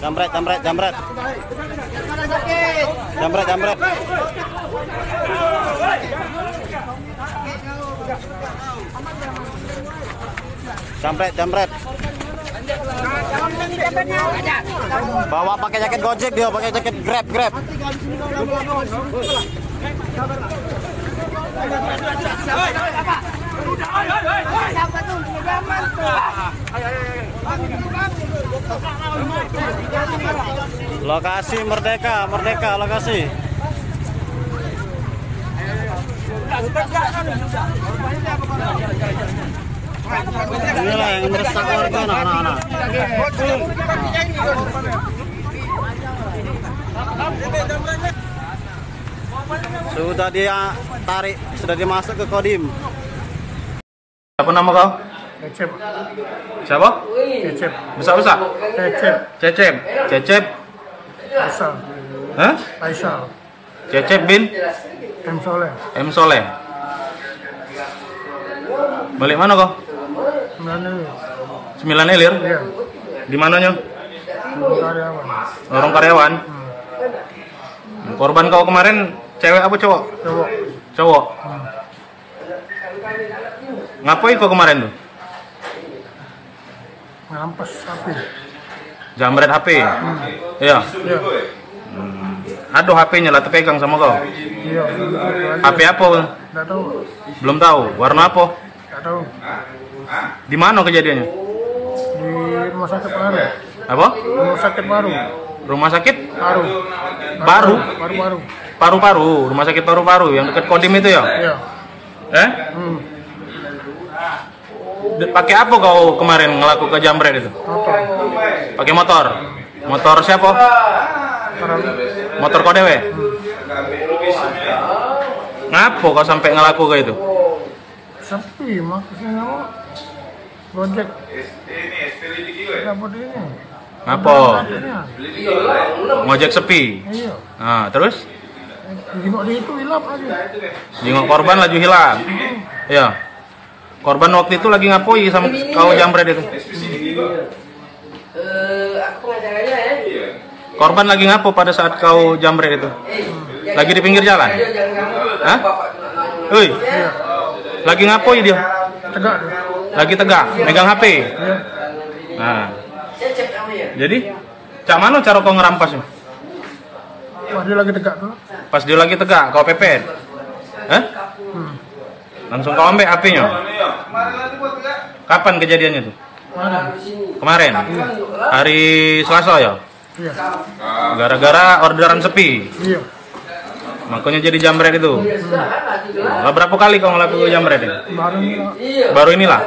Jambret. Jambret. Bawa pakai jaket Gojek dia, pakai jaket Grab. Lokasi Merdeka lokasi. Inilah yang meresahkan warga anak-anak. Sudah dia tarik, sudah dimasuk ke Kodim. Apa nama kau? Cecep. Siapa? Cecep. Besar. Cecep. Faisal. Hah? Faisal. Cecep bin M. Soleh. Balik mana kau? 9 Ilir. Iya. Di mananya? Karyawan. Orang karyawan. Korban kau kemarin cewek apa cowok? Cowok. Ngapain kau kemarin tuh? Ngerampas sapi. Jambret HP. Iya. Iya. Aduh HP-nya lah terpegang sama kau. Iya. HP apa? Nggak tahu. Belum tahu. Warna apa? Nggak tahu. Di mana kejadiannya? Di rumah sakit baru. Apa? Rumah sakit baru. Rumah sakit? Baru. Paru-paru. Rumah sakit paru-paru yang dekat Kodim itu ya? Iya. Pakai apa kau kemarin ngelaku ke Jambret itu? Motor. Pakai motor. Motor siapa? Motor kau dewe? Ngapa kau sampai ngelaku ke itu? Sepi maksudnya apa? Gojek. Dapat ini. Ngapa? Ngojek sepi. Iya. Nah, terus? Jengok dia itu hilang aja. Jengok korban laju hilang. Iya. Korban waktu itu lagi ngapoi sama kau Jambret itu? Korban lagi ngapo pada saat kau Jambret itu? Lagi di pinggir jalan? Hah? Woi. Lagi ngapoi dia? Tegak. Lagi tegak, megang HP. Nah. Jadi, cak mana cara kau ngerampasnya? Wah, dia lagi tegak tuh. Pas dia lagi tegak, kau pepet? Hah? Langsung kau ambil HP-nya? Kapan kejadiannya tuh? Kemarin? Hari Selasa ya? Iya. Gara-gara orderan sepi? Iya. Makanya jadi Jambret itu? Berapa kali kau ngelakuin Jambret ini? Baru ini. Baru inilah?